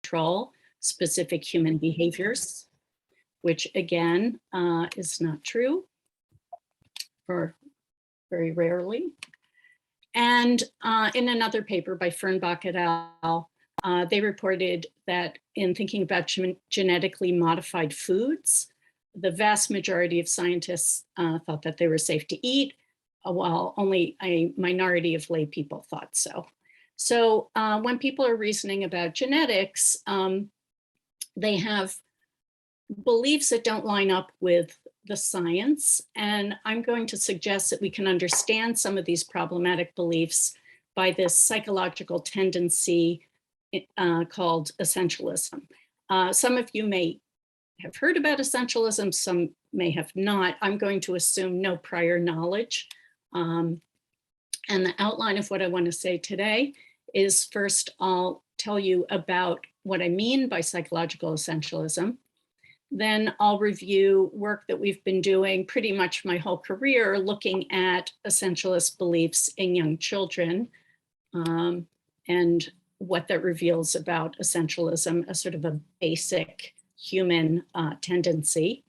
control specific human behaviors, which again is not true, or very rarely. And in another paper by Fernbach et al., they reported that in thinking about genetically modified foods, the vast majority of scientists thought that they were safe to eat, while only a minority of lay people thought so. So when people are reasoning about genetics, they have beliefs that don't line up with the science. And I'm going to suggest that we can understand some of these problematic beliefs by this psychological tendency called essentialism. Some of you may have heard about essentialism, some may have not. I'm going to assume no prior knowledge. And the outline of what I want to say today is, first, I'll tell you about what I mean by psychological essentialism. Then I'll review work that we've been doing pretty much my whole career, looking at essentialist beliefs in young children, and what that reveals about essentialism as sort of a basic human tendency.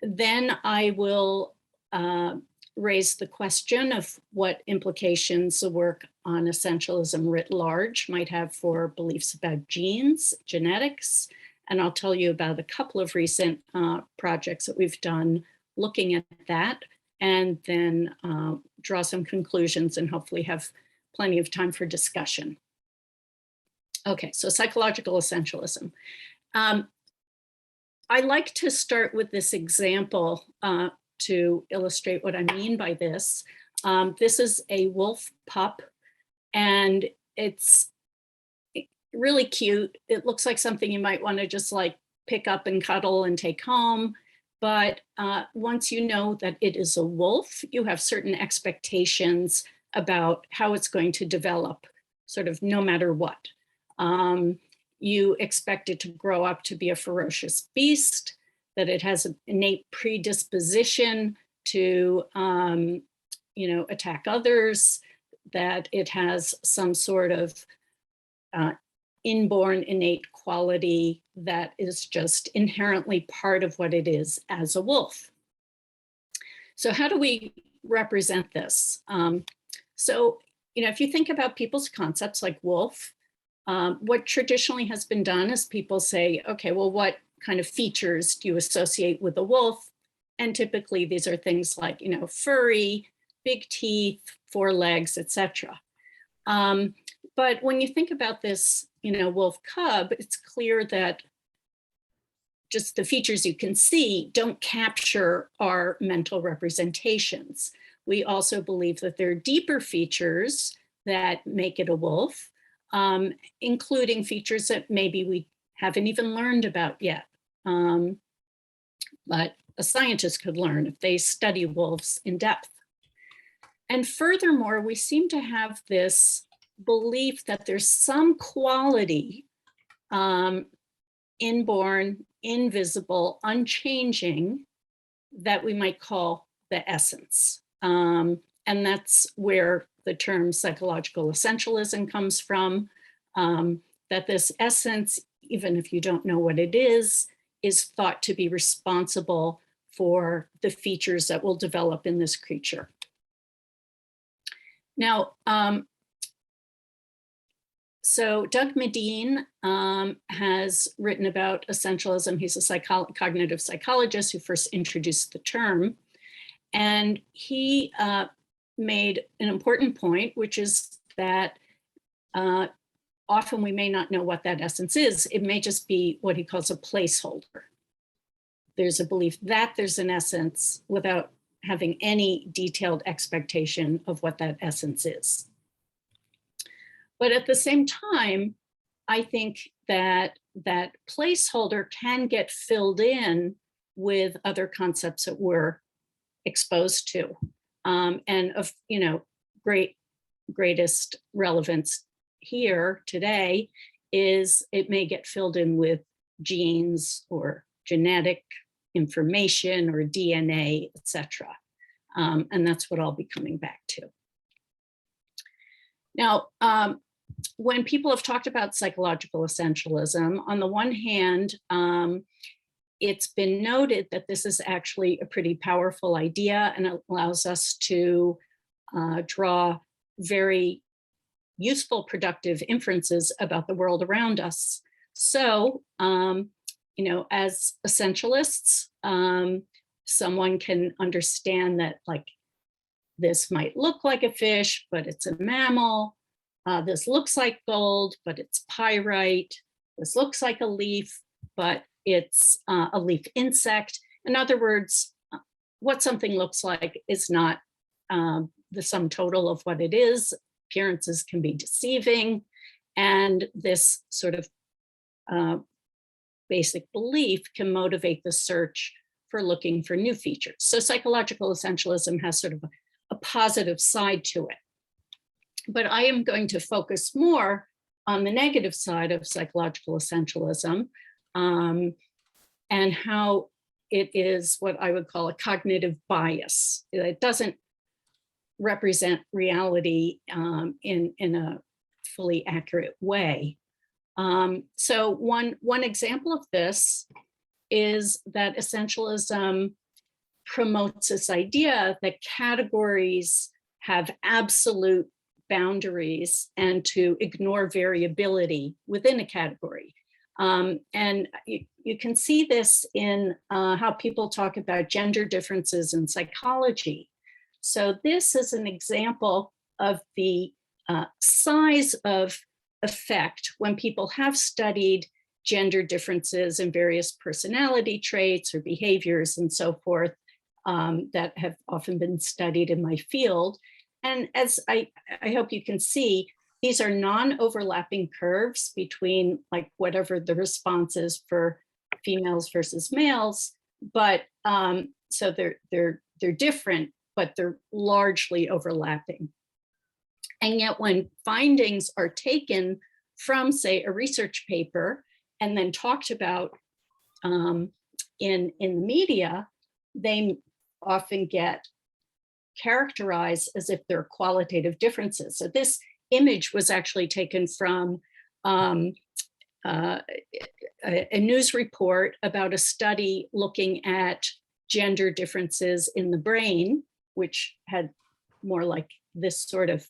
Then I will raise the question of what implications the work on essentialism writ large might have for beliefs about genes, genetics, and I'll tell you about a couple of recent projects that we've done looking at that, and then draw some conclusions and hopefully have plenty of time for discussion. Okay, so psychological essentialism. I like to start with this example to illustrate what I mean by this. This is a wolf pup, and it's really cute. It looks like something you might want to just like pick up and cuddle and take home. But once you know that it is a wolf, you have certain expectations about how it's going to develop, sort of no matter what. You expect it to grow up to be a ferocious beast, that it has an innate predisposition to attack others, that it has some sort of inborn innate quality that is just inherently part of what it is as a wolf. So how do we represent this? So if you think about people's concepts like wolf, what traditionally has been done is people say, okay, well, what kind of features do you associate with a wolf? And typically these are things like, furry, big teeth, 4 legs, etc. But when you think about this, wolf cub, it's clear that just the features you can see don't capture our mental representations. We also believe that there are deeper features that make it a wolf, including features that maybe we haven't even learned about yet. But a scientist could learn if they study wolves in depth. And furthermore, we seem to have this belief that there's some quality, inborn, invisible, unchanging, that we might call the essence. And that's where the term psychological essentialism comes from, that this essence, even if you don't know what it is thought to be responsible for the features that will develop in this creature. Now, so Doug Medin has written about essentialism. He's a cognitive psychologist who first introduced the term. And he made an important point, which is that often we may not know what that essence is. It may just be what he calls a placeholder. There's a belief that there's an essence without having any detailed expectation of what that essence is. But at the same time, I think that that placeholder can get filled in with other concepts that we're exposed to. And of greatest relevance here today is it may get filled in with genes or genetic information or DNA, etc. And that's what I'll be coming back to. Now, when people have talked about psychological essentialism, on the one hand, it's been noted that this is actually a pretty powerful idea, and it allows us to draw very useful, productive inferences about the world around us. So, as essentialists, someone can understand that, like, this might look like a fish, but it's a mammal. This looks like gold, but it's pyrite. This looks like a leaf, but it's a leaf insect. In other words, what something looks like is not the sum total of what it is. Appearances can be deceiving. And this sort of basic belief can motivate the search for looking for new features. So psychological essentialism has sort of a positive side to it. But I am going to focus more on the negative side of psychological essentialism, and how it is what I would call a cognitive bias. It doesn't represent reality in a fully accurate way. So one example of this is that essentialism promotes this idea that categories have absolute boundaries and to ignore variability within a category. And you can see this in how people talk about gender differences in psychology. So this is an example of the size of effect when people have studied gender differences in various personality traits or behaviors and so forth that have often been studied in my field. And as I hope you can see, these are non-overlapping curves between, like, whatever the response is for females versus males, but so they're different, but they're largely overlapping. And yet when findings are taken from, say, a research paper and then talked about in the media, they often get characterized as if they're qualitative differences. So this image was actually taken from a news report about a study looking at gender differences in the brain, which had more like this sort of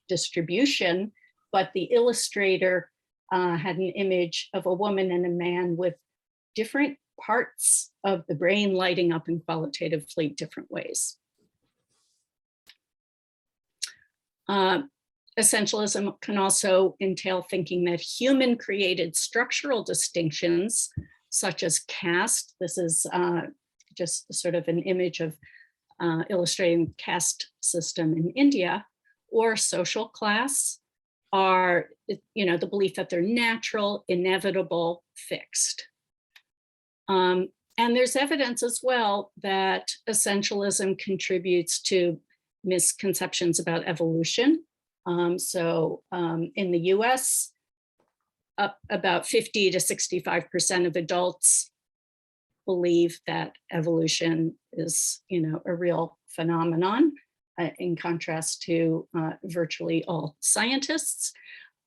distribution, but the illustrator had an image of a woman and a man with different parts of the brain lighting up in qualitatively different ways. Essentialism can also entail thinking that human-created structural distinctions, such as caste, this is just sort of an image of illustrating the caste system in India, or social class, are, the belief that they're natural, inevitable, fixed. And there's evidence as well that essentialism contributes to misconceptions about evolution. In the US, about 50 to 65% of adults believe that evolution is, a real phenomenon, in contrast to virtually all scientists.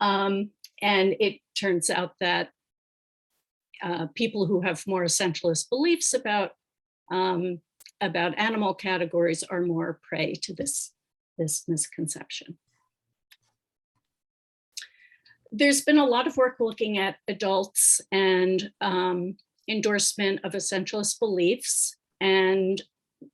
And it turns out that people who have more essentialist beliefs about animal categories are more prey to this misconception. There's been a lot of work looking at adults and endorsement of essentialist beliefs. And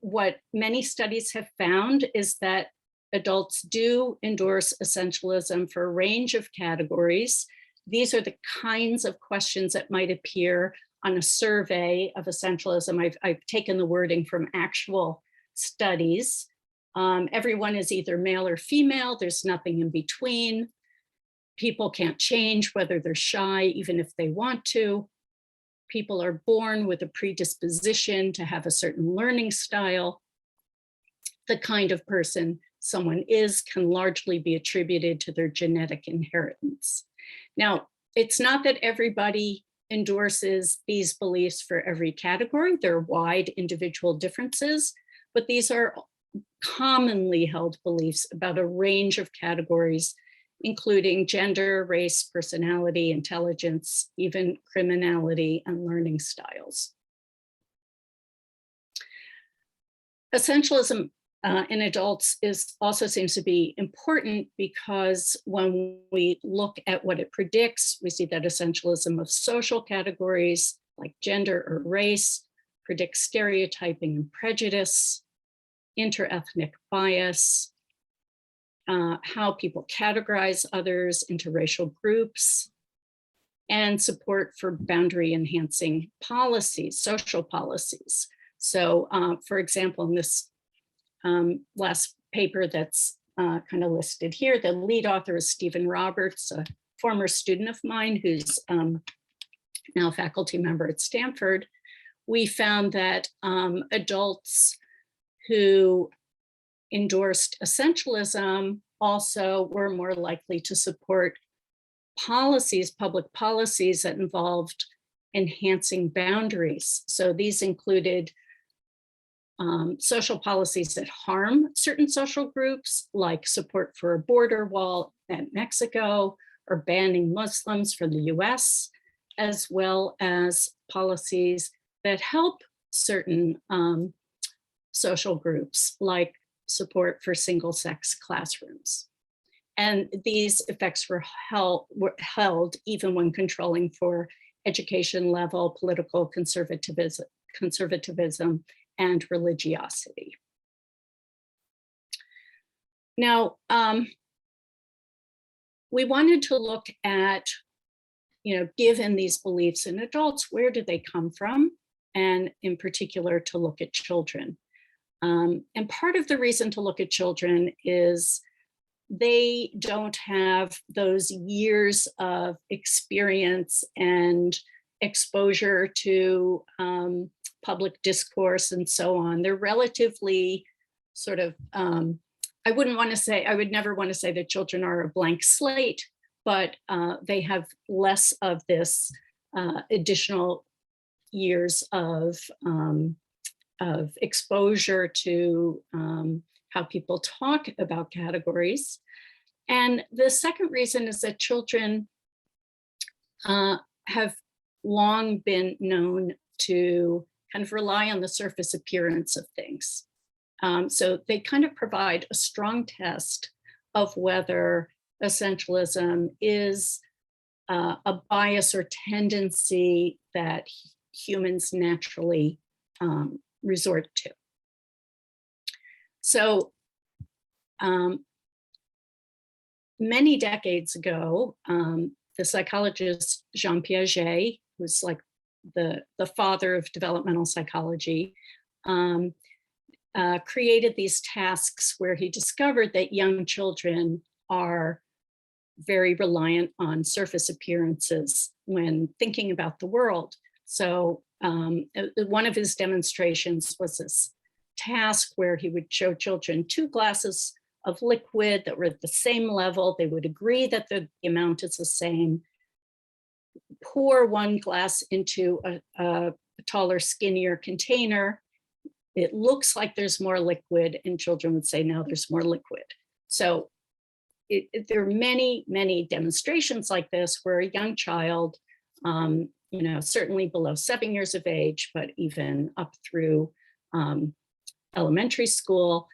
what many studies have found is that adults do endorse essentialism for a range of categories. These are the kinds of questions that might appear on a survey of essentialism. I've taken the wording from actual studies. Everyone is either male or female. There's nothing in between. People can't change whether they're shy, even if they want to. People are born with a predisposition to have a certain learning style. The kind of person someone is can largely be attributed to their genetic inheritance. Now, it's not that everybody endorses these beliefs for every category. There are wide individual differences, but these are commonly held beliefs about a range of categories including gender, race, personality, intelligence, even criminality and learning styles. Essentialism in adults also seems to be important because when we look at what it predicts, we see that essentialism of social categories like gender or race predicts stereotyping and prejudice, interethnic bias, how people categorize others into racial groups, and support for boundary enhancing policies, social policies. So for example, in this last paper that's kind of listed here, the lead author is Stephen Roberts, a former student of mine who's now a faculty member at Stanford. We found that adults who endorsed essentialism also were more likely to support policies, public policies that involved enhancing boundaries. So these included social policies that harm certain social groups, like support for a border wall at Mexico or banning Muslims from the US, as well as policies that help certain social groups, like support for single-sex classrooms. And these effects were held even when controlling for education level, political conservatism and religiosity. Now, we wanted to look at, given these beliefs in adults, where do they come from? And in particular, to look at children. And part of the reason to look at children is they don't have those years of experience and exposure to public discourse and so on. They're relatively sort of, I would never want to say that children are a blank slate, but they have less of this additional years of exposure to how people talk about categories. And the second reason is that children have long been known to kind of rely on the surface appearance of things. So they kind of provide a strong test of whether essentialism is a bias or tendency that humans naturally resort to. So many decades ago, the psychologist Jean Piaget, who's like the father of developmental psychology, created these tasks where he discovered that young children are very reliant on surface appearances when thinking about the world. So one of his demonstrations was this task where he would show children 2 glasses of liquid that were at the same level. They would agree that the amount is the same. Pour one glass into a taller, skinnier container. It looks like there's more liquid, and children would say, no, there's more liquid. So there are many, many demonstrations like this where a young child, certainly below 7 years of age, but even up through elementary school,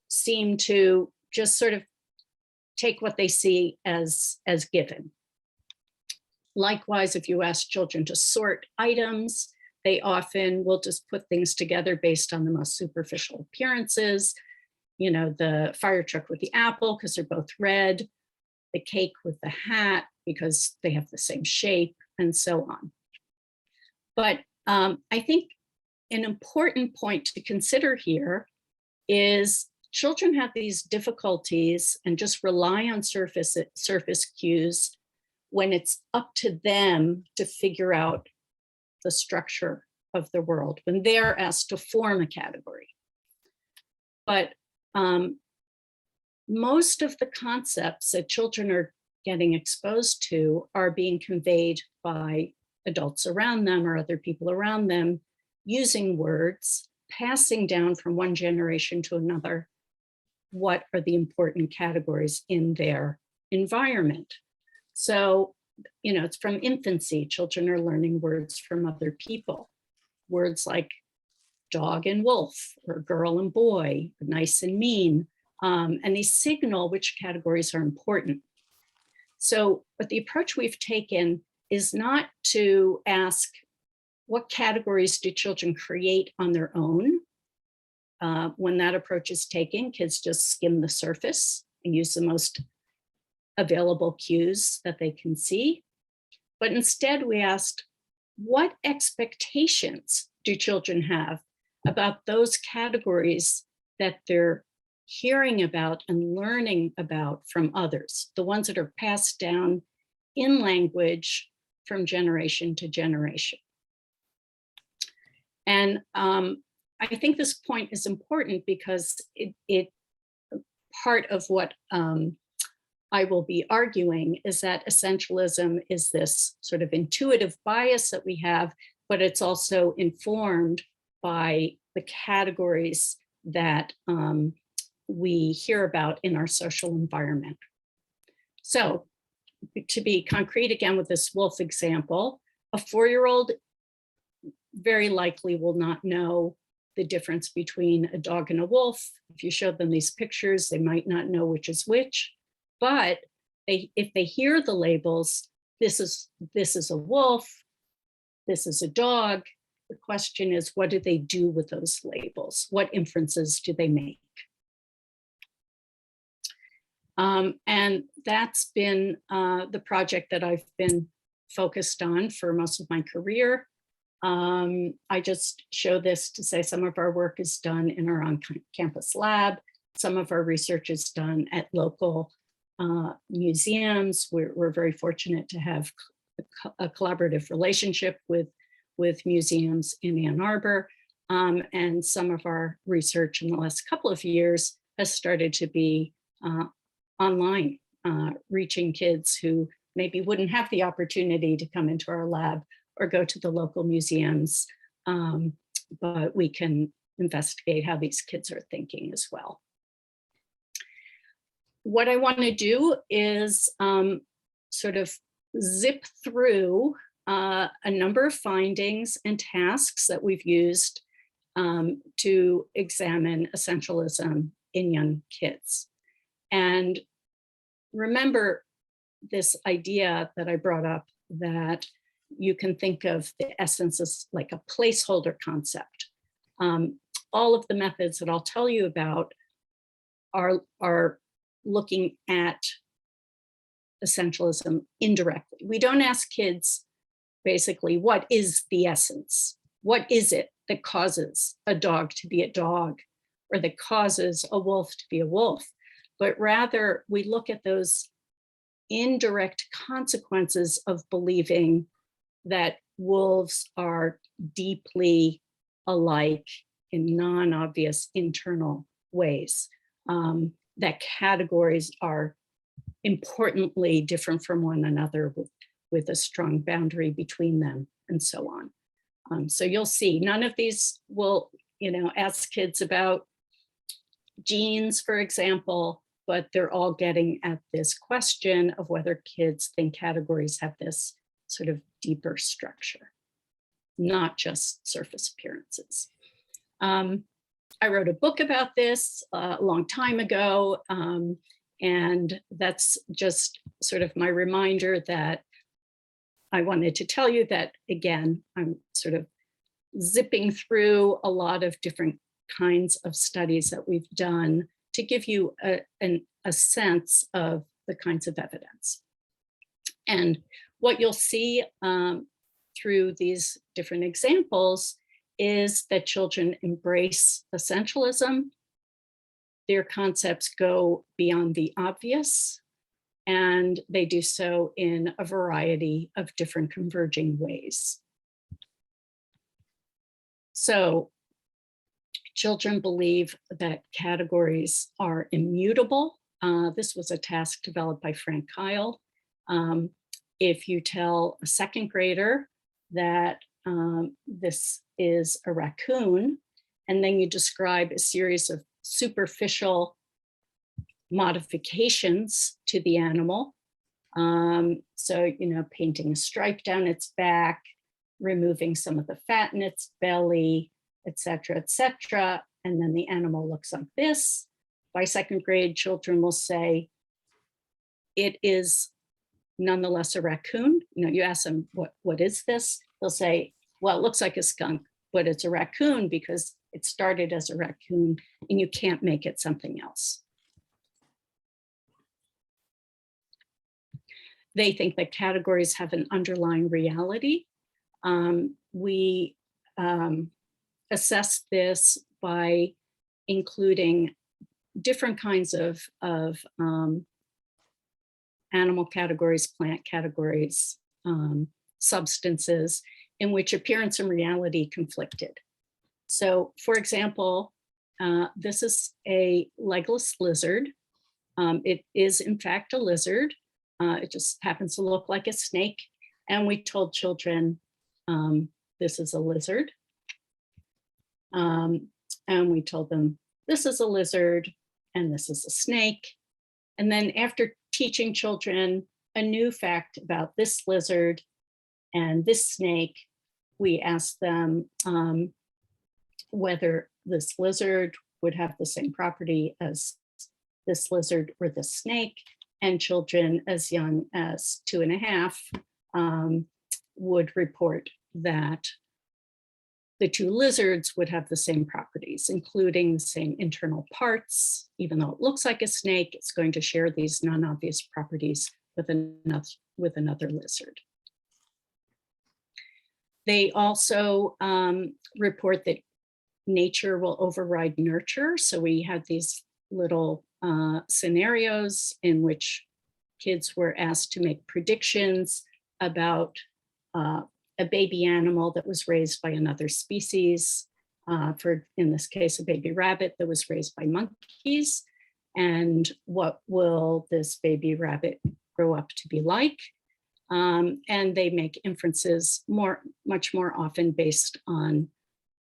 seem to just sort of take what they see as given. Likewise, if you ask children to sort items, they often will just put things together based on the most superficial appearances. The fire truck with the apple because they're both red, the cake with the hat because they have the same shape, and so on. But I think an important point to consider here is children have these difficulties and just rely on surface cues when it's up to them to figure out the structure of the world, when they're asked to form a category. But most of the concepts that children are getting exposed to are being conveyed by adults around them or other people around them using words, passing down from one generation to another what are the important categories in their environment. So, it's from infancy. Children are learning words from other people. Words like dog and wolf, or girl and boy, nice and mean. And these signal which categories are important. So, but the approach we've taken is not to ask what categories do children create on their own. When that approach is taken, kids just skim the surface and use the most available cues that they can see. But instead, we asked, what expectations do children have about those categories that they're hearing about and learning about from others, the ones that are passed down in language from generation to generation? And I think this point is important because it part of what I will be arguing is that essentialism is this sort of intuitive bias that we have, but it's also informed by the categories that we hear about in our social environment. So to be concrete again with this wolf example, a 4-year-old very likely will not know the difference between a dog and a wolf. If you show them these pictures, they might not know which is which, but if they hear the labels, this is a wolf, this is a dog, the question is, what do they do with those labels? What inferences do they make? And that's been the project that I've been focused on for most of my career. I just show this to say some of our work is done in our on-campus lab. Some of our research is done at local museums. We're very fortunate to have a collaborative relationship with museums in Ann Arbor. And some of our research in the last couple of years has started to be online, reaching kids who maybe wouldn't have the opportunity to come into our lab or go to the local museums, but we can investigate how these kids are thinking as well. What I want to do is sort of zip through a number of findings and tasks that we've used to examine essentialism in young kids. And remember this idea that I brought up, that you can think of the essence as like a placeholder concept. All of the methods that I'll tell you about are looking at essentialism indirectly. We don't ask kids basically, what is the essence? What is it that causes a dog to be a dog, or that causes a wolf to be a wolf? But rather, we look at those indirect consequences of believing that wolves are deeply alike in non-obvious internal ways, that categories are importantly different from one another with a strong boundary between them, and so on. So you'll see, none of these will, ask kids about genes, for example, but they're all getting at this question of whether kids think categories have this sort of deeper structure, not just surface appearances. I wrote a book about this a long time ago, and that's just sort of my reminder that I wanted to tell you that, again, I'm sort of zipping through a lot of different kinds of studies that we've done to give you a sense of the kinds of evidence. And what you'll see through these different examples is that children embrace essentialism. Their concepts go beyond the obvious, and they do so in a variety of different converging ways. So children believe that categories are immutable. This was a task developed by Frank Kyle. If you tell a second grader that this is a raccoon, and then you describe a series of superficial modifications to the animal. So, painting a stripe down its back, removing some of the fat in its belly, et cetera, and then the animal looks like this. By second grade, children will say, it is nonetheless a raccoon. You ask them, what is this? They'll say, well, it looks like a skunk, but it's a raccoon because it started as a raccoon and you can't make it something else. They think that categories have an underlying reality. We assess this by including different kinds of animal categories, plant categories, substances in which appearance and reality conflicted. So, for example, this is a legless lizard. It is in fact a lizard. It just happens to look like a snake. And we told children, this is a lizard. And we told them, this is a lizard and this is a snake. And then after teaching children a new fact about this lizard and this snake, we asked them whether this lizard would have the same property as this lizard or this snake. And children as young as 2.5 would report that the two lizards would have the same properties, including the same internal parts. Even though it looks like a snake, it's going to share these non-obvious properties with another lizard. They also report that nature will override nurture. So we had these little scenarios in which kids were asked to make predictions about a baby animal that was raised by another species, in this case, a baby rabbit that was raised by monkeys. And what will this baby rabbit grow up to be like? And they make inferences much more often based on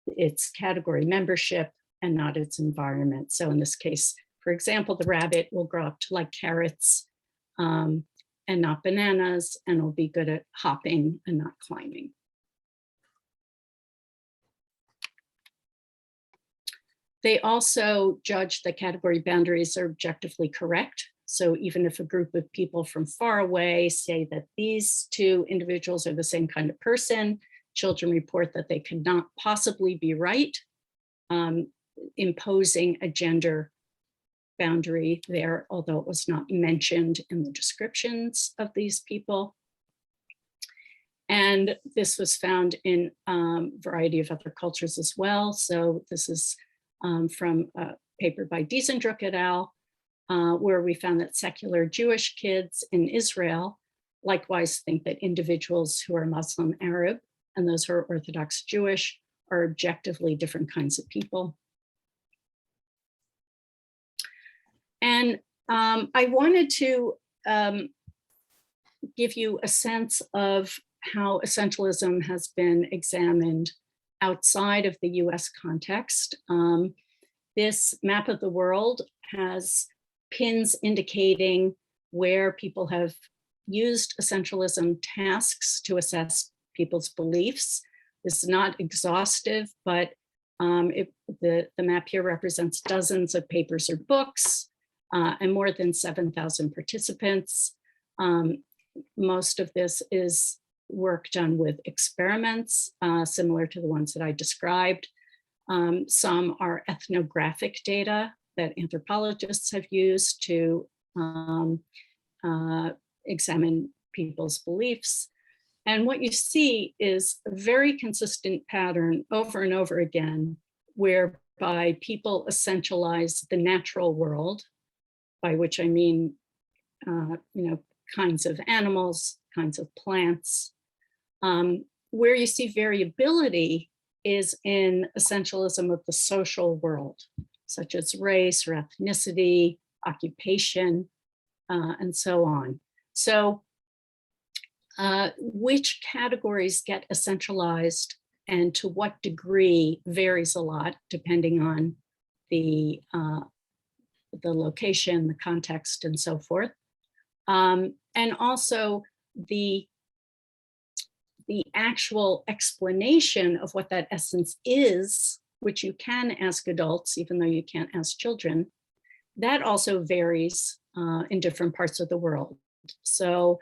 its category membership and not its environment. So in this case, for example, the rabbit will grow up to like carrots and not bananas, and will be good at hopping and not climbing. They also judge that category boundaries are objectively correct. So even if a group of people from far away say that these two individuals are the same kind of person, children report that they could not possibly be right, imposing a gender boundary there, although it was not mentioned in the descriptions of these people. And this was found in a variety of other cultures as well. So this is from a paper by Diesendruck et al., where we found that secular Jewish kids in Israel likewise think that individuals who are Muslim Arab and those who are Orthodox Jewish are objectively different kinds of people. And I wanted to give you a sense of how essentialism has been examined outside of the US context. This map of the world has pins indicating where people have used essentialism tasks to assess people's beliefs. This is not exhaustive, but the map here represents dozens of papers or books and more than 7,000 participants. Most of this is work done with experiments similar to the ones that I described. Some are ethnographic data that anthropologists have used to examine people's beliefs. And what you see is a very consistent pattern over and over again, whereby people essentialize the natural world, by which I mean, kinds of animals, kinds of plants. Where you see variability is in essentialism of the social world, such as race or ethnicity, occupation, and so on. So which categories get essentialized and to what degree varies a lot depending on the the location, the context, and so forth. And also the actual explanation of what that essence is, which you can ask adults, even though you can't ask children, that also varies in different parts of the world. So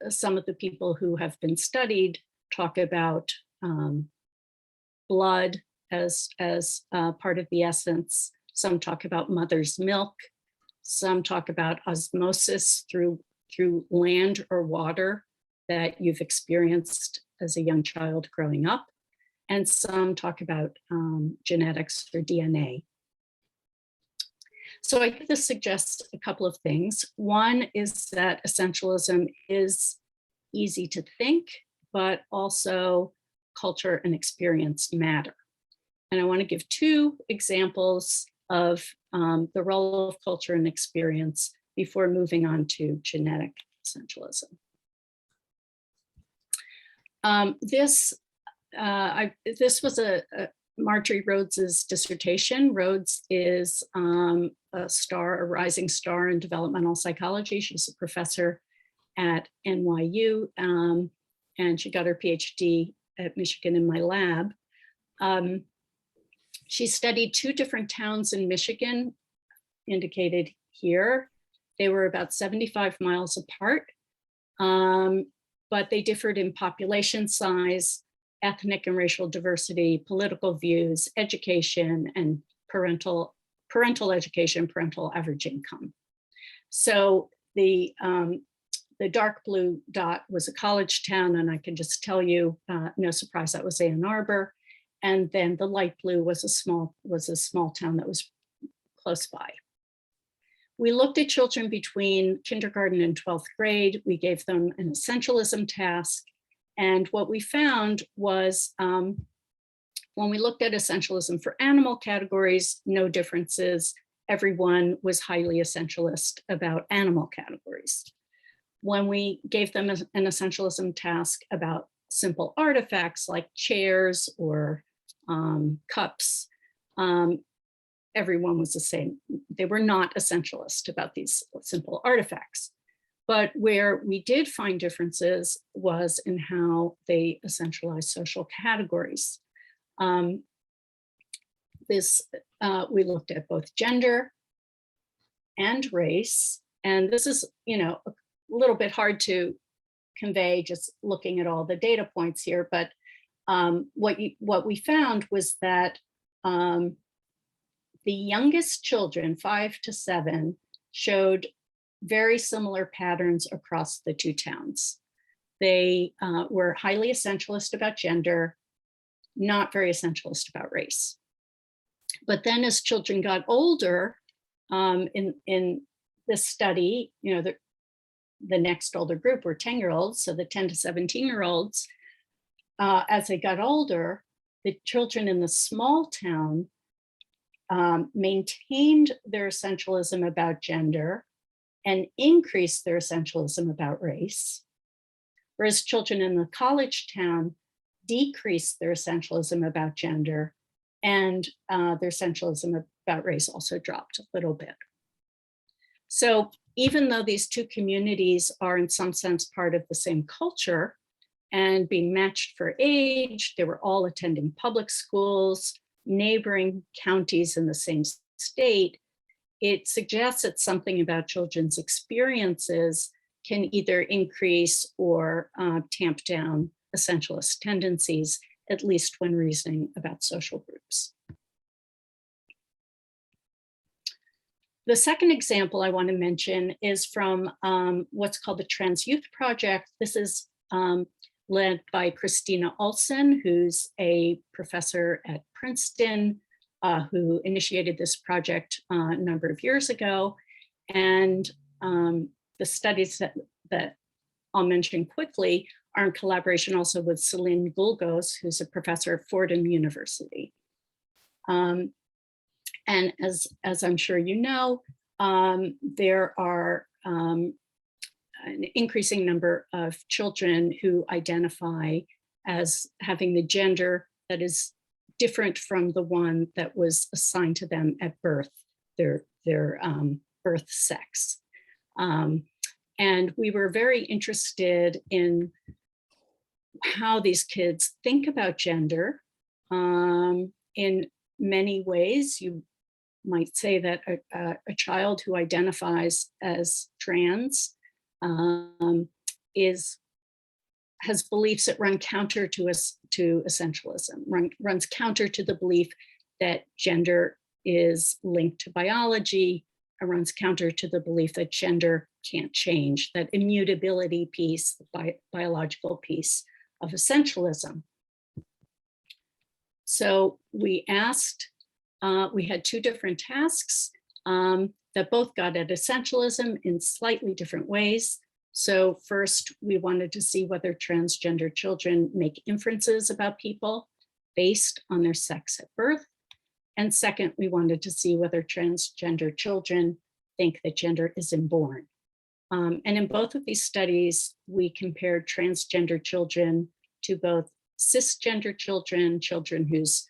some of the people who have been studied talk about blood as part of the essence. Some talk about mother's milk. Some talk about osmosis through land or water that you've experienced as a young child growing up. And some talk about genetics or DNA. So I think this suggests a couple of things. One is that essentialism is easy to think, but also culture and experience matter. And I want to give two examples of the role of culture and experience before moving on to genetic essentialism. This was a Marjorie Rhodes's dissertation. Rhodes is a rising star in developmental psychology. She's a professor at NYU, and she got her PhD at Michigan in my lab. She studied two different towns in Michigan, indicated here. They were about 75 miles apart, but they differed in population size, ethnic and racial diversity, political views, education, and parental education, parental average income. So the dark blue dot was a college town, and I can just tell you, no surprise, that was Ann Arbor. And then the light blue was a small town that was close by. We looked at children between kindergarten and 12th grade. We gave them an essentialism task. And what we found was when we looked at essentialism for animal categories, no differences. Everyone was highly essentialist about animal categories. When we gave them an essentialism task about simple artifacts like chairs or cups, everyone was the same. They were not essentialist about these simple artifacts. But where we did find differences was in how they essentialized social categories. We looked at both gender and race, and this is, a little bit hard to convey just looking at all the data points here. But what we found was that the youngest children, 5 to 7, showed very similar patterns across the two towns. They were highly essentialist about gender, not very essentialist about race. But then as children got older, in this study, the next older group were 10-year-olds, so the 10 to 17-year-olds, as they got older, the children in the small town maintained their essentialism about gender and increased their essentialism about race, whereas children in the college town decreased their essentialism about gender, and their essentialism about race also dropped a little bit. So even though these two communities are in some sense part of the same culture and being matched for age, they were all attending public schools, neighboring counties in the same state, it suggests that something about children's experiences can either increase or tamp down essentialist tendencies, at least when reasoning about social groups. The second example I want to mention is from what's called the Trans Youth Project. This is led by Christina Olson, who's a professor at Princeton, who initiated this project a number of years ago. And the studies that I'll mention quickly are in collaboration also with Celine Gulgos, who's a professor at Fordham University. And as I'm sure you know, there are an increasing number of children who identify as having the gender that is different from the one that was assigned to them at birth, their their birth sex. And we were very interested in how these kids think about gender. In many ways, you might say that a child who identifies as trans has beliefs that run counter to essentialism, runs counter to the belief that gender is linked to biology, and runs counter to the belief that gender can't change, that immutability piece, the biological piece of essentialism. So we asked, we had two different tasks that both got at essentialism in slightly different ways. So first, we wanted to see whether transgender children make inferences about people based on their sex at birth. And second, we wanted to see whether transgender children think that gender is inborn. And in both of these studies, we compared transgender children to both cisgender children, children whose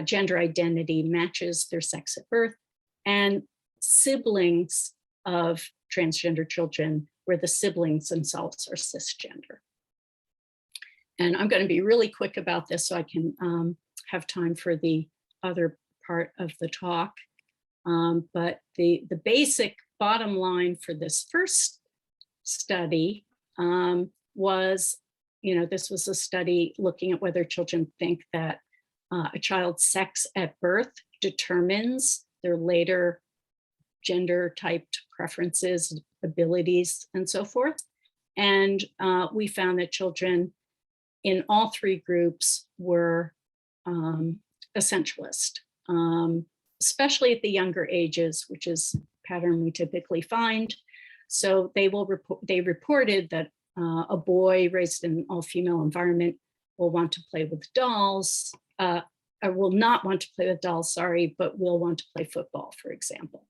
gender identity matches their sex at birth, and siblings of transgender children where the siblings themselves are cisgender. And I'm going to be really quick about this so I can have time for the other part of the talk. But the basic bottom line for this first study was, this was a study looking at whether children think that a child's sex at birth determines their later gender typed preferences, abilities, and so forth. And we found that children in all three groups were essentialist, especially at the younger ages, which is a pattern we typically find. So they reported that a boy raised in an all-female environment will want to play with dolls, or will not want to play with dolls, sorry, but will want to play football, for example.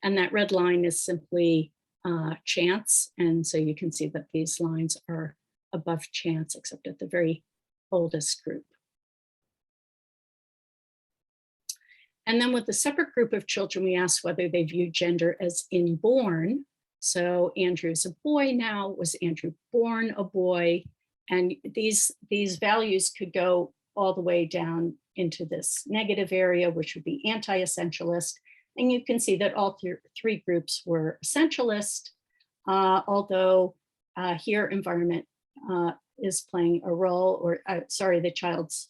And that red line is simply chance. And so you can see that these lines are above chance, except at the very oldest group. And then with the separate group of children, we asked whether they view gender as inborn. So Andrew's a boy now. Was Andrew born a boy? And these values could go all the way down into this negative area, which would be anti-essentialist. And you can see that all three groups were essentialist, although here environment is playing a role, or sorry, the child's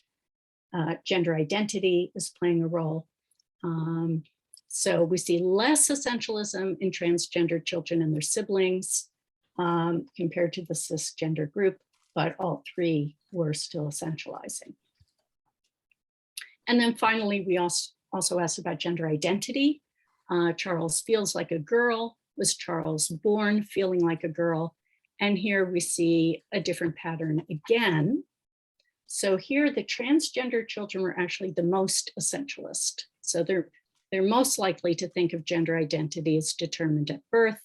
gender identity is playing a role. So we see less essentialism in transgender children and their siblings compared to the cisgender group, but all three were still essentializing. And then finally, we also asked about gender identity. Charles feels like a girl. Was Charles born feeling like a girl? And here we see a different pattern again. So here the transgender children were actually the most essentialist. So they're most likely to think of gender identity as determined at birth.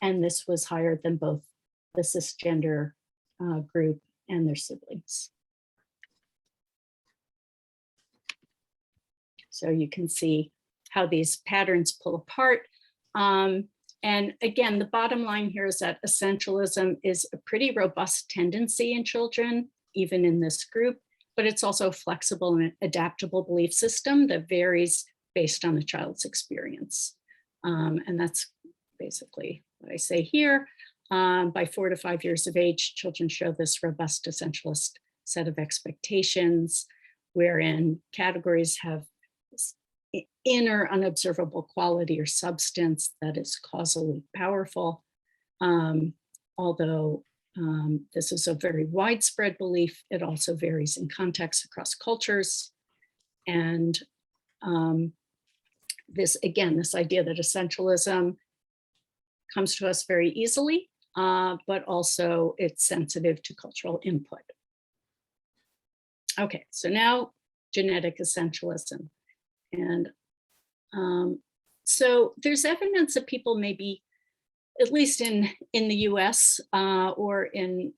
And this was higher than both the cisgender group and their siblings. So you can see how these patterns pull apart. And again, the bottom line here is that essentialism is a pretty robust tendency in children, even in this group, but it's also a flexible and adaptable belief system that varies based on the child's experience. And that's basically what I say here. By 4 to 5 years of age, children show this robust essentialist set of expectations, wherein categories have inner unobservable quality or substance that is causally powerful. Although this is a very widespread belief, it also varies in context across cultures. And this idea that essentialism comes to us very easily, but also it's sensitive to cultural input. Okay, so now genetic essentialism. And so there's evidence that people maybe, at least in the US or in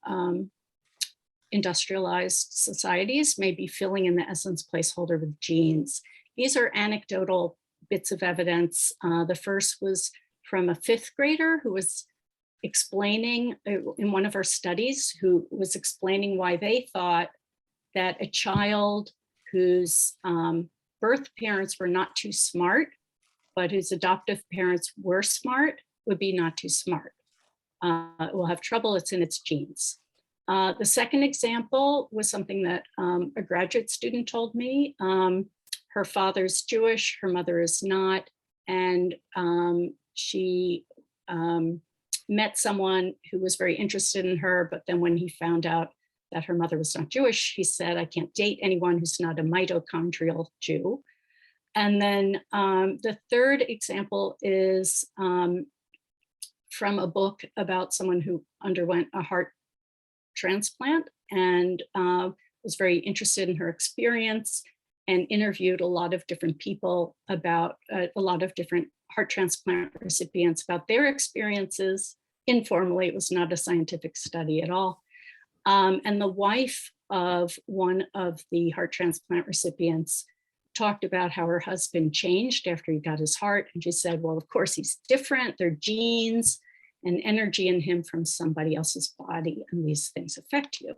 industrialized societies, may be filling in the essence placeholder with genes. These are anecdotal bits of evidence. The first was from a 5th grader who was explaining in one of our studies, who was explaining why they thought that a child whose birth parents were not too smart, but whose adoptive parents were smart, would be not too smart. It will have trouble, it's in its genes. The second example was something that a graduate student told me. Her father's Jewish, her mother is not, and she met someone who was very interested in her, but then when he found out that her mother was not Jewish, he said, I can't date anyone who's not a mitochondrial Jew. And then the third example is from a book about someone who underwent a heart transplant and was very interested in her experience and interviewed a lot of different people about a lot of different heart transplant recipients about their experiences. Informally, it was not a scientific study at all. And the wife of one of the heart transplant recipients talked about how her husband changed after he got his heart. And she said, well, of course, he's different. They're genes and energy in him from somebody else's body, and these things affect you.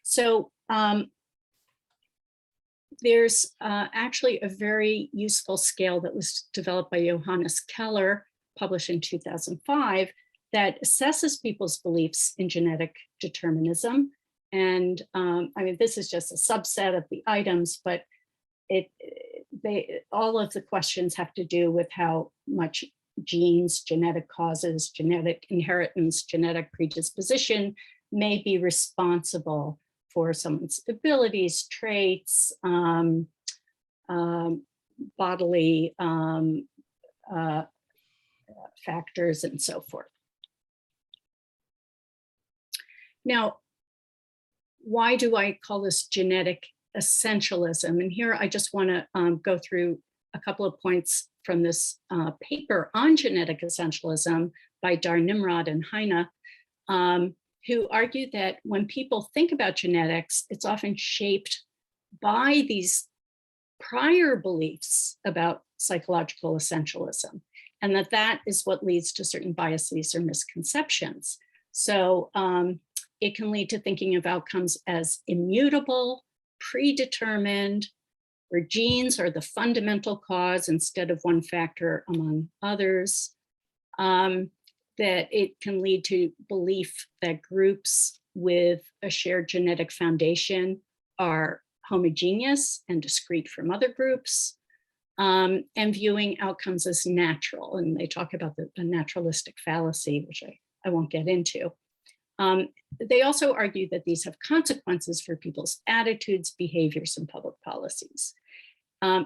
So there's actually a very useful scale that was developed by Johannes Keller, published in 2005, that assesses people's beliefs in genetic determinism. And I mean, this is just a subset of the items, but all of the questions have to do with how much genes, genetic causes, genetic inheritance, genetic predisposition may be responsible for someone's abilities, traits, bodily factors, and so forth. Now, why do I call this genetic essentialism? And here I just want to go through a couple of points from this paper on genetic essentialism by Dar-Nimrod and Heine, who argued that when people think about genetics, it's often shaped by these prior beliefs about psychological essentialism, and that is what leads to certain biases or misconceptions. So it can lead to thinking of outcomes as immutable, predetermined, where genes are the fundamental cause instead of one factor among others. That it can lead to belief that groups with a shared genetic foundation are homogeneous and discrete from other groups, and viewing outcomes as natural. And they talk about the naturalistic fallacy, which I won't get into. They also argue that these have consequences for people's attitudes, behaviors, and public policies.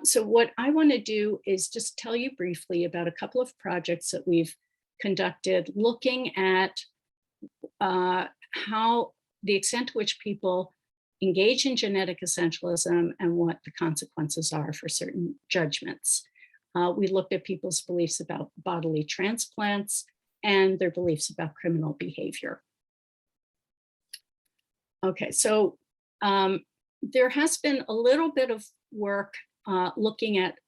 So what I want to do is just tell you briefly about a couple of projects that we've conducted looking at how the extent to which people engage in genetic essentialism and what the consequences are for certain judgments. We looked at people's beliefs about bodily transplants and their beliefs about criminal behavior. Okay, so there has been a little bit of work looking at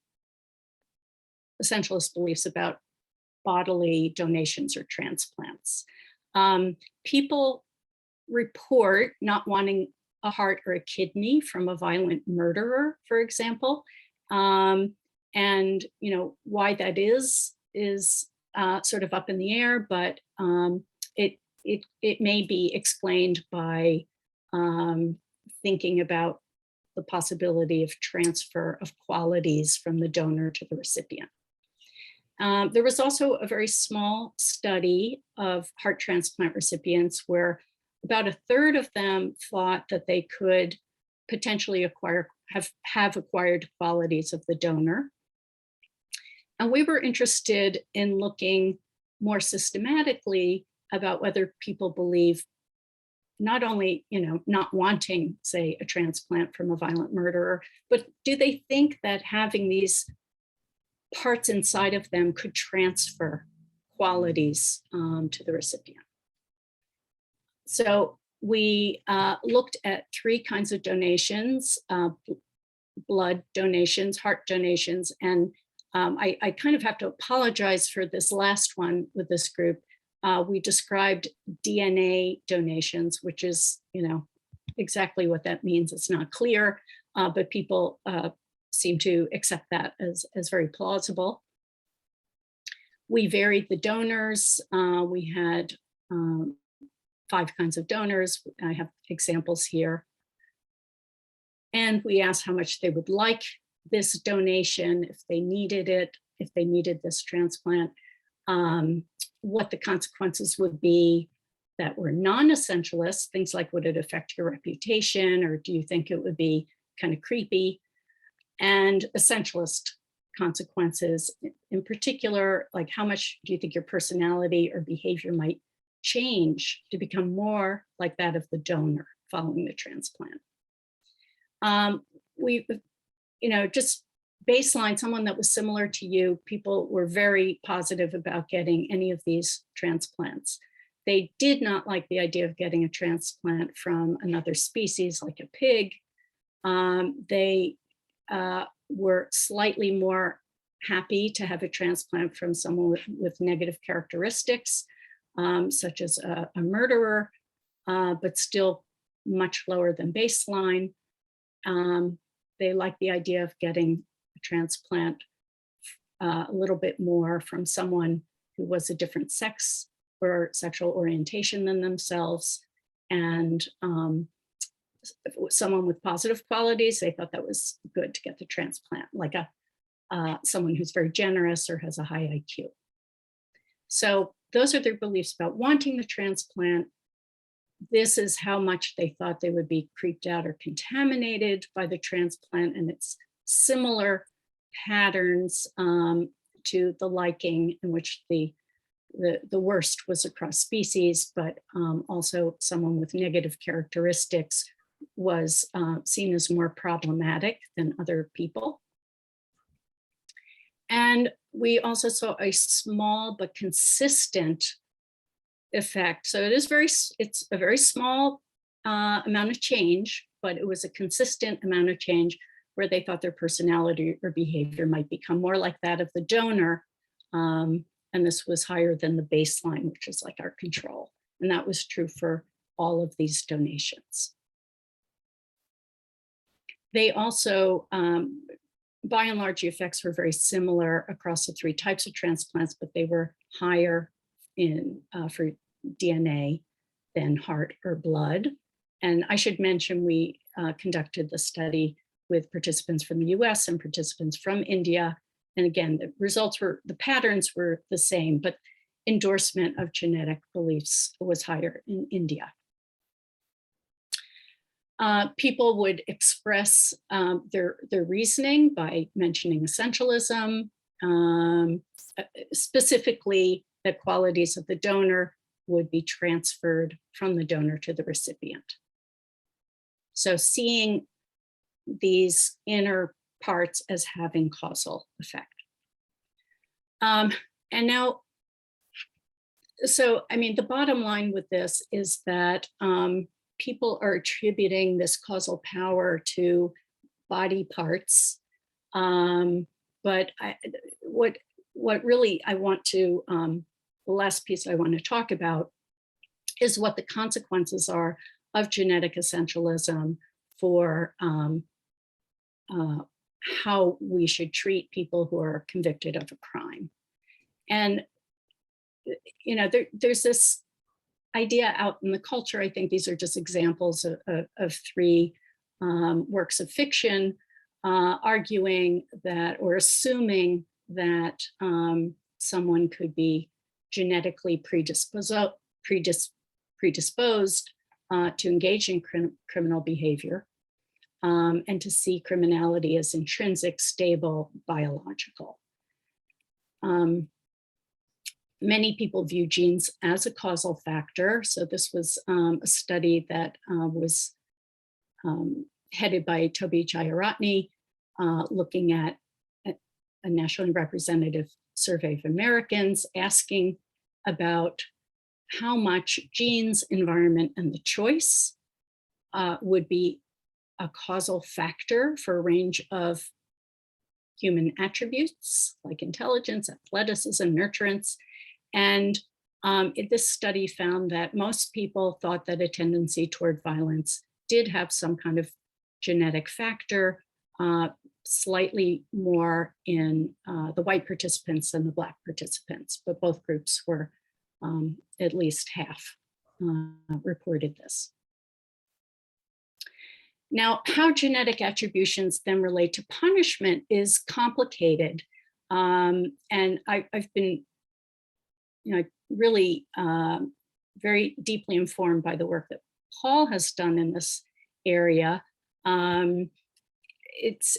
essentialist beliefs about bodily donations or transplants. People report not wanting a heart or a kidney from a violent murderer, for example. And why that is sort of up in the air, but it may be explained by thinking about the possibility of transfer of qualities from the donor to the recipient. There was also a very small study of heart transplant recipients where about a third of them thought that they could potentially have acquired qualities of the donor. And we were interested in looking more systematically about whether people believe not only, not wanting, say, a transplant from a violent murderer, but do they think that having these parts inside of them could transfer qualities to the recipient? So we looked at three kinds of donations: blood donations, heart donations, and I kind of have to apologize for this last one with this group. We described DNA donations, which is, exactly what that means. It's not clear, but people seem to accept that as very plausible. We varied the donors. We had 5 kinds of donors. I have examples here. And we asked how much they would like this donation, if they needed it, if they needed this transplant, what the consequences would be that were non-essentialist, things like would it affect your reputation, or do you think it would be kind of creepy, and essentialist consequences, in particular, like how much do you think your personality or behavior might change to become more like that of the donor following the transplant. We, just baseline, someone that was similar to you, people were very positive about getting any of these transplants. They did not like the idea of getting a transplant from another species like a pig. They were slightly more happy to have a transplant from someone with negative characteristics, such as a murderer, but still much lower than baseline. They like the idea of getting a transplant a little bit more from someone who was a different sex or sexual orientation than themselves, and someone with positive qualities. They thought that was good to get the transplant, like someone who's very generous or has a high IQ. So those are their beliefs about wanting the transplant. This is how much they thought they would be creeped out or contaminated by the transplant, and it's similar patterns to the liking, in which the worst was across species, but also someone with negative characteristics was seen as more problematic than other people. And we also saw a small but consistent effect. So it's a very small amount of change, but it was a consistent amount of change where they thought their personality or behavior might become more like that of the donor. And this was higher than the baseline, which is like our control. And that was true for all of these donations. They also, by and large, the effects were very similar across the 3 types of transplants, but they were higher for DNA than heart or blood. And I should mention, we conducted the study with participants from the US and participants from India. And again, the patterns were the same, but endorsement of genetic beliefs was higher in India. People would express their reasoning by mentioning essentialism, specifically the qualities of the donor would be transferred from the donor to the recipient. So seeing these inner parts as having causal effect. And now, the bottom line with this is that people are attributing this causal power to body parts. But what really I want to, the last piece I want to talk about is what the consequences are of genetic essentialism for how we should treat people who are convicted of a crime. And, there's this idea out in the culture. I think these are just examples of 3 works of fiction arguing that, or assuming that someone could be genetically predisposed to engage in criminal behavior, and to see criminality as intrinsic, stable, biological. Many people view genes as a causal factor. So this was a study that was headed by Toby Jayaratne, looking at a nationally representative survey of Americans, asking about how much genes, environment, and the choice would be a causal factor for a range of human attributes like intelligence, athleticism, nurturance. And this study found that most people thought that a tendency toward violence did have some kind of genetic factor, slightly more in the white participants than the Black participants, but both groups were at least half reported this. Now, how genetic attributions then relate to punishment is complicated. And I've been, really very deeply informed by the work that Paul has done in this area. It's,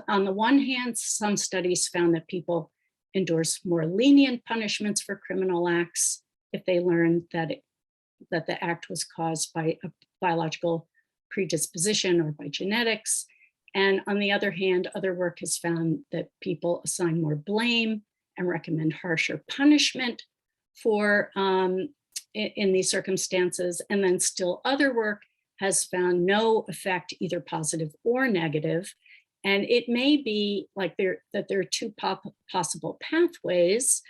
on the one hand, some studies found that people endorse more lenient punishments for criminal acts if they learned that the act was caused by a biological predisposition or by genetics. And on the other hand, other work has found that people assign more blame and recommend harsher punishment for in these circumstances. And then still other work has found no effect, either positive or negative. And it may be like there are two possible pathways,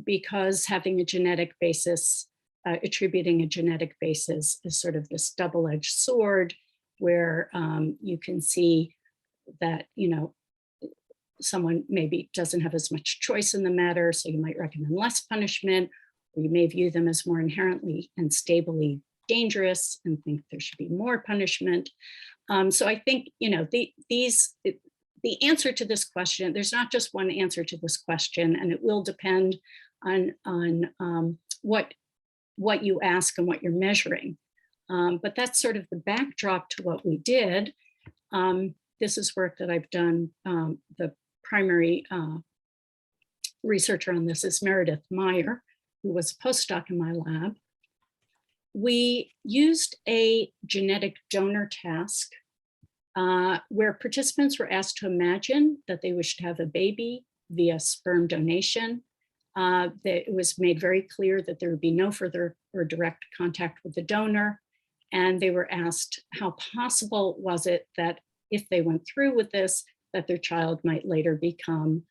because having a genetic basis, attributing a genetic basis is sort of this double-edged sword where you can see that, someone maybe doesn't have as much choice in the matter, so you might recommend less punishment, or you may view them as more inherently and stably dangerous and think there should be more punishment. So I think, the answer to this question, there's not just one answer to this question, and it will depend on what you ask and what you're measuring. But that's sort of the backdrop to what we did. This is work that I've done. The primary researcher on this is Meredith Meyer, who was a postdoc in my lab. We used a genetic donor task where participants were asked to imagine that they wished to have a baby via sperm donation. That it was made very clear that there would be no further or direct contact with the donor. And they were asked how possible was it that if they went through with this, that their child might later become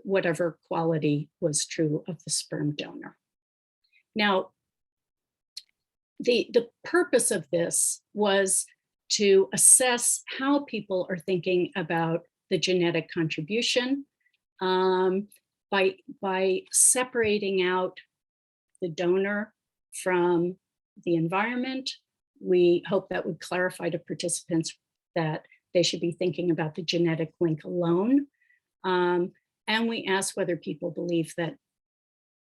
whatever quality was true of the sperm donor. Now, the purpose of this was to assess how people are thinking about the genetic contribution by separating out the donor from the environment. We hope that would clarify to participants that they should be thinking about the genetic link alone. And we asked whether people believe that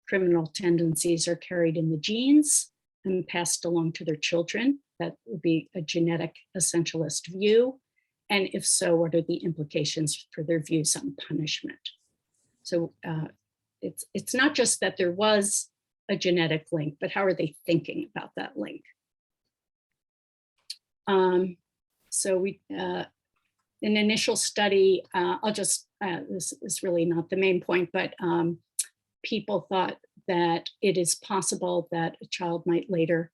criminal tendencies are carried in the genes and passed along to their children. That would be a genetic essentialist view. And if so, what are the implications for their views on punishment? So it's not just that there was a genetic link, but how are they thinking about that link? So we, an initial study, this is really not the main point, but people thought that it is possible that a child might later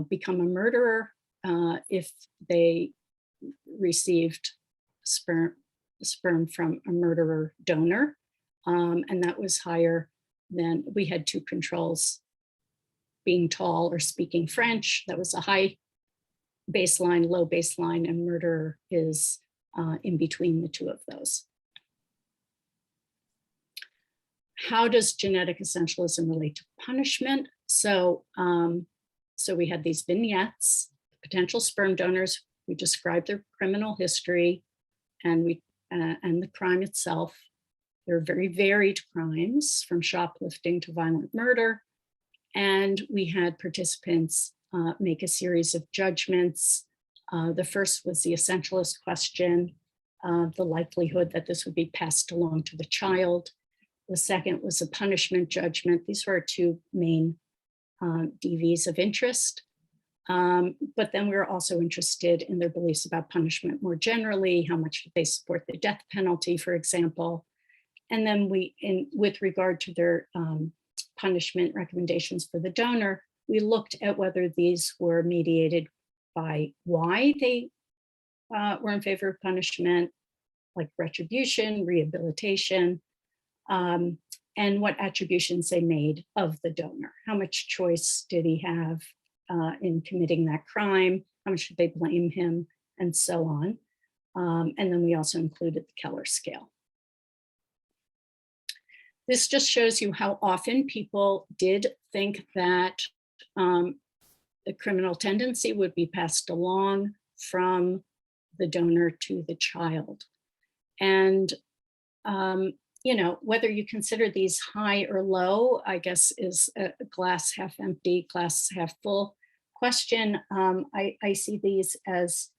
become a murderer if they received sperm from a murderer donor. And that was higher than, we had two controls, being tall or speaking French. That was a high baseline, low baseline, and murderer is in between the two of those. How does genetic essentialism relate to punishment? So, so we had these vignettes, potential sperm donors. We described their criminal history and the crime itself. There are very varied crimes, from shoplifting to violent murder. And we had participants make a series of judgments. The first was the essentialist question, the likelihood that this would be passed along to the child. The second was a punishment judgment. These were our two main DVs of interest. But then we were also interested in their beliefs about punishment more generally. How much did they support the death penalty, for example? And then with regard to their punishment recommendations for the donor, we looked at whether these were mediated by why they were in favor of punishment, like retribution, rehabilitation, and what attributions they made of the donor. How much choice did he have in committing that crime? How much did they blame him? And so on. And then we also included the Keller scale. This just shows you how often people did think that the criminal tendency would be passed along from the donor to the child. And, you know, whether you consider these high or low, I guess is a glass half empty, glass half full question. I see these as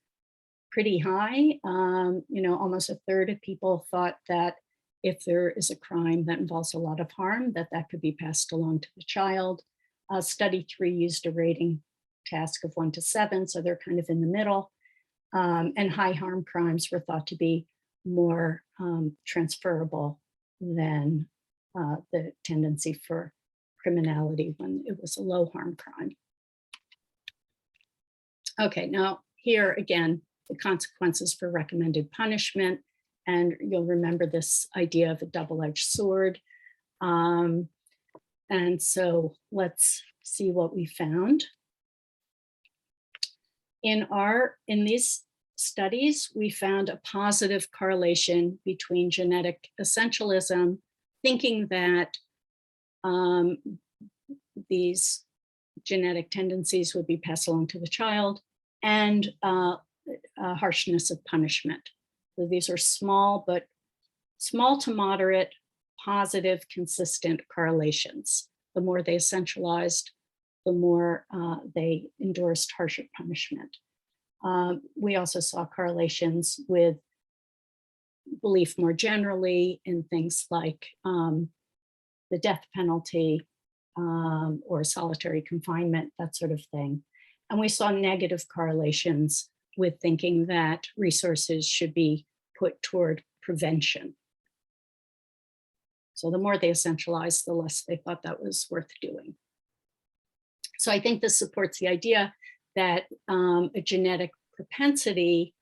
pretty high. You know, almost a third of people thought that if there is a crime that involves a lot of harm, that could be passed along to the child. Study 3 used a rating task of 1 to 7, so they're kind of in the middle. And high harm crimes were thought to be more transferable than the tendency for criminality when it was a low harm crime. Okay, now here again, the consequences for recommended punishment. And you'll remember this idea of a double-edged sword. And so let's see what we found. In these studies, we found a positive correlation between genetic essentialism, thinking that these genetic tendencies would be passed along to the child, and harshness of punishment. So these are small to moderate, positive, consistent correlations. The more they essentialized, the more they endorsed harsher punishment. We also saw correlations with belief more generally in things like the death penalty or solitary confinement, that sort of thing. And we saw negative correlations with thinking that resources should be put toward prevention. So the more they essentialized, the less they thought that was worth doing. So I think this supports the idea that a genetic propensity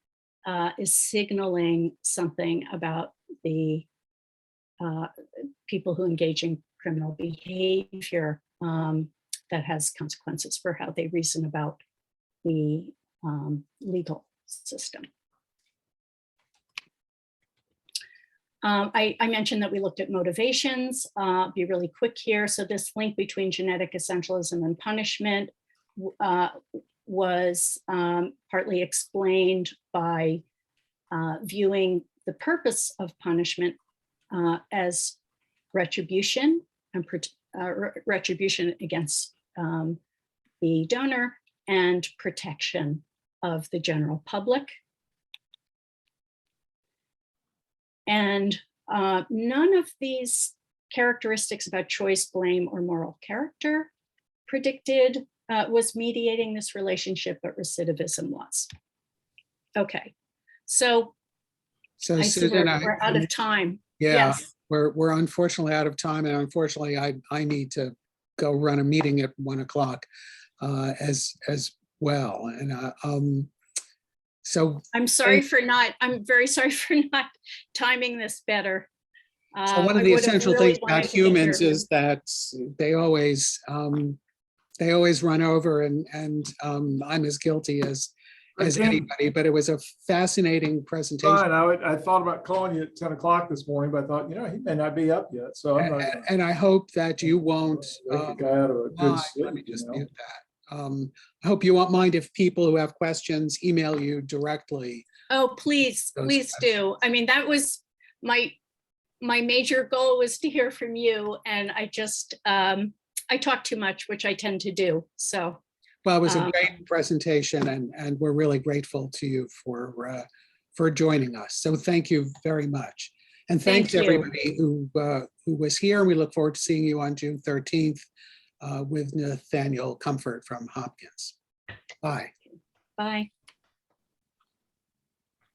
is signaling something about the people who engage in criminal behavior that has consequences for how they reason about the legal system. I mentioned that we looked at motivations. I'll be really quick here. So this link between genetic essentialism and punishment was partly explained by viewing the purpose of punishment as retribution and retribution against the donor and protection of the general public. And none of these characteristics about choice, blame, or moral character predicted was mediating this relationship, but recidivism was. Okay, so I see Susan, we're out of time. Yeah, yes. we're unfortunately out of time, and unfortunately I need to go run a meeting at 1 o'clock as well. And so I'm very sorry for not timing this better. So one of the essential things about humans is that they always run over, and I'm as guilty as anybody, but it was a fascinating presentation. Fine. I thought about calling you at 10 o'clock this morning, but I thought, you know, he may not be up yet. So I'm not and I hope that you won't wake the guy out of a good sleep, let me just mute that. I hope you won't mind if people who have questions email you directly. Oh, please do. I mean, that was my major goal, was to hear from you, and I just I talk too much, which I tend to do. So well, it was a great presentation, and we're really grateful to you for joining us. So thank you very much, and thanks everybody who was here. We look forward to seeing you on June 13th with Nathaniel Comfort from Hopkins. Bye. Bye.